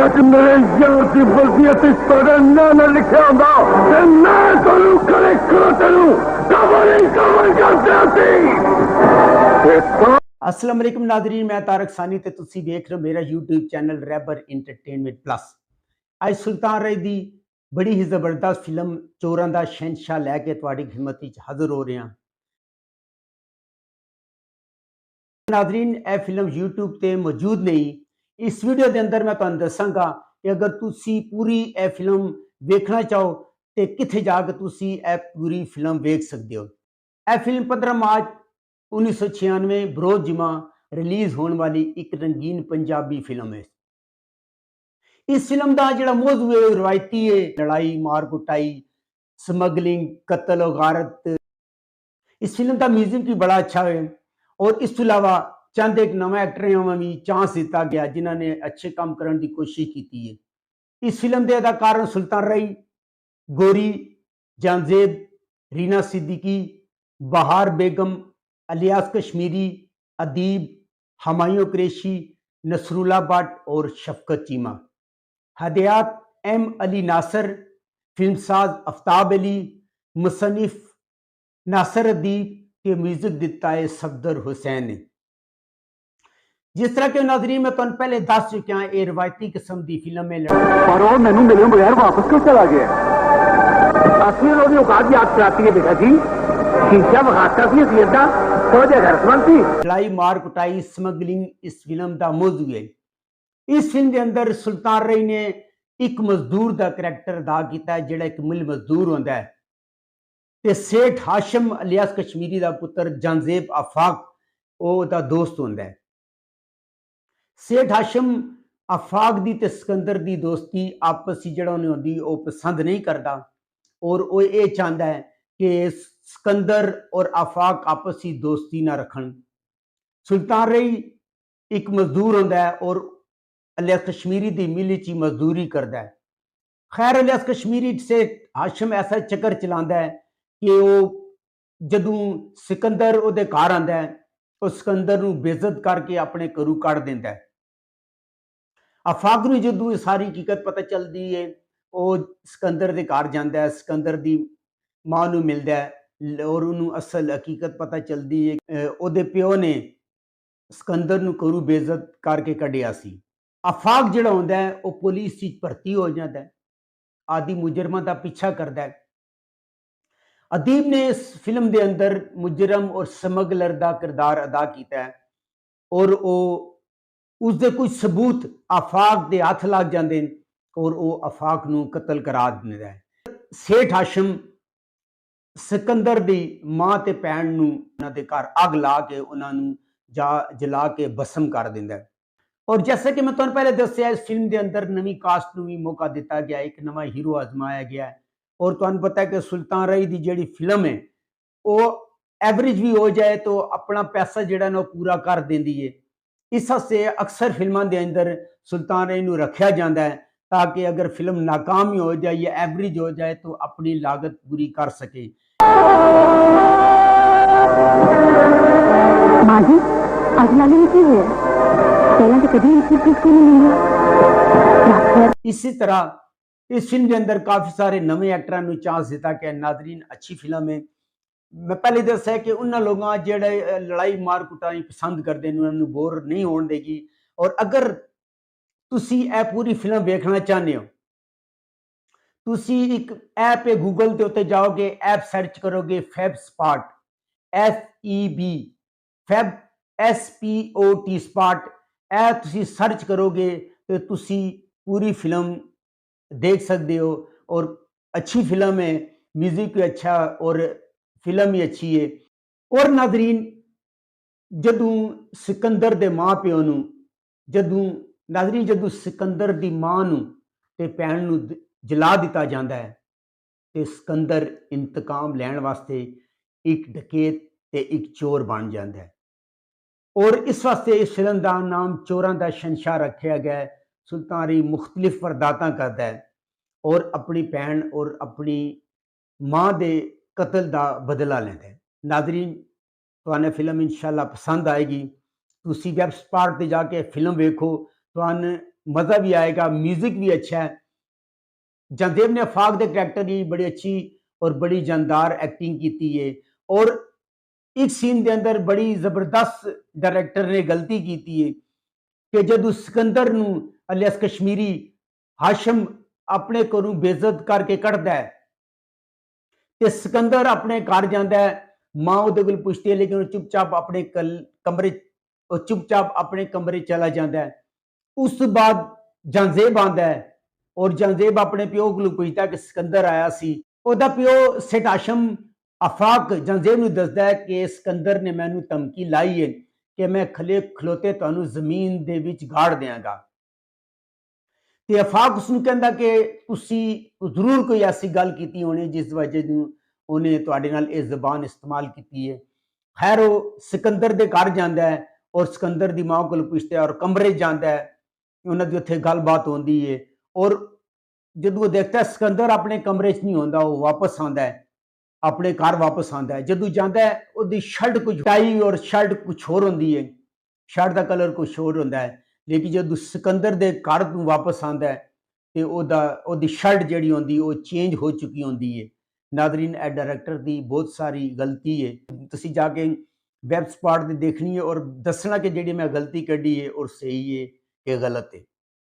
कि मेरे यार की वसीयत तेरे नाम लिखा होंदा ते मैं तैनू करे तैनू कबर करते अस्सलाम वालेकुम नादरीन, मैं तारक सानी ते तुसी देख रहे हो मेरा यूट्यूब चैनल रैबर इंटरटेनमेंट प्लस। आज सुल्तान राय दी बड़ी ही जबरदस्त फिल्म चोरां दा शहंशाह लैके तुहाडी खिदमत विच हाज़र हो रहे हैं। नादरीन, यह फिल्म यूट्यूब ते मौजूद नहीं। इस वीडियो के अंदर मैं तुहानू दसांगा कि अगर तुसी पूरी यह फिल्म देखना चाहो तो कित्थे जाके तुसी यह पूरी फिल्म देख सकते हो। यह फिल्म 15 मार्च 1996 बरोज जुमा रिलीज होने वाली एक रंगीन पंजाबी फिल्म है। इस फिल्म का जो मौजू है रवायती है, लड़ाई मार कुटाई, स्मगलिंग, कत्ल और गारत। इस फिल्म का म्यूजिक भी बड़ा अच्छा है और इस तो अलावा चंद एक नवे एक्टरों में भी चांस दिता गया जिन्होंने अच्छे काम करने की कोशिश की है। इस फिल्म के अदाकार सुल्तान राय, गोरी, जानजेब, रीना सिद्दीकी, बहार बेगम, इलियास कश्मीरी, अदीब, हमायूं कुरैशी, नसरुल्ला भट्ट और शफकत चीमा। हदयात एम अली नासर, फिल्मसाज आफ्ताब अली, मुसन्निफ नासर अदीब के म्यूजिक दिता है सफदर हुसैन ने। जिस तरह के नाजरीन मैं तुहानू पहले दस चुका ये रवायती किस्म की फिल्म है पर वो मैनू मिले बगैर वापस क्यों चला गया? असली लोग औकात याद कराती है बेटा जी। शीशा बखाता सी सीधा तो घरसमंद थी। लड़ाई मार कुटाई स्मगलिंग इस फिल्म का मौजू है। इस फिल्म के अंदर सुल्तान राय ने एक मजदूर का करैक्टर अदा किया है जिहड़ा एक मिल मजदूर होंदा है ते सेठ हाशम इलियास कश्मीरी का पुत्र जानजेब आफाक ओहदा दोस्त होंदा है। सेठ हाशम आफाक दी ते सिकंदर दी दोस्ती आपस जिहड़ा होंदी ओह पसंद नहीं करता और वह ये चाहता है कि सिकंदर और आफाक आपस की दोस्ती ना रखन। सुल्तान राय एक मजदूर होंदा है और इलियास कश्मीरी दी मिल च मजदूरी करता है। खैर इलियास कश्मीरी से हाशम ऐसा चक्कर चलाता है कि वह जदों सिकंदर उहदे घर आंदा है और सिकंदर नूं बेइज्जत करके अपने घरों कढ़ दिंदा है। आफाक नूं जदों ये सारी हकीकत पता चलती है वह सिकंदर के घर जाता है, सिकंदर की मां नूं मिलता है और उन्होंने असल हकीकत पता चलती है उहदे प्यो ने सिकंदर नूं घरों बेइज्जत करके कढ़िया सी। आफाक जिहड़ा होंदा है वह पुलिस च भर्ती हो जाता है, आदि मुजरमां का पीछा करता है। अदीब ने इस फिल्म के अंदर मुजरम और स्मगलर का किरदार अदा किया है और उसके कुछ सबूत आफाक के हथ लग जाते हैं और वह आफाक नूं कतल करा दिंदा है। सेठ हाशम सिकंदर की मां ते भैन नूं उन्हां दे घर अग ला के उन्हां नूं जला के भस्म कर दिंदा है। और जैसे कि मैं तुहानू पहले दस्सिया इस फिल्म के अंदर नवी कास्ट नूं भी मौका दिता गया, एक नवा हीरो आजमाया गया है और तुहानू पता है कि सुल्तान राय की जिहड़ी फिल्म है वह एवरेज भी हो जाए तो अपना पैसा जिहड़ा ना पूरा कर देंदी है। इस हस्ते अक्सर फिल्मों के अंदर सुल्तान राय नूं रखा जाता है ताकि अगर फिल्म नाकाम ही हो जाए या एवरेज हो जाए तो अपनी लागत पूरी कर सके। माँ जी, आज लाली में क्यों है? पहला तो कभी इतनी खुशखबरी नहीं है। इसी तरह इस फिल्म के अंदर काफी सारे नवे एक्टरों को चांस दिता गया। नाजरीन अच्छी फिल्म है। मैं पहले दस है कि उन्होंने लोगों जेड़े लड़ाई मार कुटाई पसंद करते हैं उन्होंने बोर नहीं होने देगी। और अगर तुसी यह पूरी फिल्म देखना चाहते हो तुसी एक ऐप है गूगल के उत्ते जाओगे, ऐप सर्च करोगे fab spot, FEB fab SPOT spot, ऐ तुसी सर्च करोगे तो तुसी पूरी फिल्म देख सकते हो। और अच्छी फिल्म है, म्यूजिक भी अच्छा और फिल्म भी अच्छी है। और नाजरीन जदों सिकंदर दे मां प्यो नूं जदों सिकंदर दी मां नूं ते भैन नूं जला दिता जाता है तो सिकंदर इंतकाम लैण वास्ते एक डकैत ते एक चोर बन जाता है और इस वास्ते इस फिल्म का नाम चोरां दा शहंशाह रखा गया है। सुल्तान राय मुख्तलिफ वारदातां करता है और अपनी भैन और अपनी मां के कतल का बदला लेता है। नाजरीन तुहानू फिल्म इंशाल्लाह पसंद आएगी। तुसी वेब स्पॉट पर जाके फिल्म वेखो, तुहानू मज़ा भी आएगा, म्यूज़िक भी अच्छा है। जंदेब ने आफाक के करैक्टर की बड़ी अच्छी और बड़ी जानदार एक्टिंग की है। और एक सीन के अंदर बड़ी जबरदस्त डायरेक्टर ने गलती की है कि जब सिकंदर नू अलियास कश्मीरी हाशम अपने घरों बेइज्जत करके कढ़दा है ते सिकंदर अपने घर जाता है, मां उहदे कोल पुछदी है लेकिन चुपचाप अपने कमरे चुपचाप अपने कमरे चला जाता है। उस तो बाद जंजेब आंदा है और जंजेब अपने प्यो को पुछदा कि सिकंदर आया सी। ओहदा प्यो सेठ हाशम आफाक जंजेब नू दसदा है कि सिकंदर ने मैनू धमकी लाई है कि मैं खलोते तुहानू जमीन दे विच गाड़ देंगा। ते आफाक उसनू कहंदा कि तुसी जरूर कोई ऐसी गल कीती होनी जिस वजह नू उन्हें तुहाडे नाल इह ज़बान इस्तेमाल की है। खैर वो सिकंदर दे घर जाता है और सिकंदर दी मां को पुछदा है और कमरे जाता है, उन्हां दी उत्थे गलबात होंदी है। और जब वो देखता है सिकंदर अपने कमरे च नहीं होंदा, वो वापस आंदा है, अपने घर वापस आंदा है। जदों जांदा है उहदी शर्ट कुछ टाई और शर्ट कुछ होर होंदी है, शर्ट का कलर कुछ होर होंदा है। लेकिन जदों सिकंदर दे घर तों वापस आंदा है ते ओहदी शर्ट जिहड़ी होंदी वो चेंज हो चुकी होंदी है। नादरीन, ए डायरेक्टर की बहुत सारी गलती है, तुसी जाके वैब स्पॉट ते देखनी है और दसना कि जिहड़ी मैं गलती कड्ढी है और सही है या गलत है।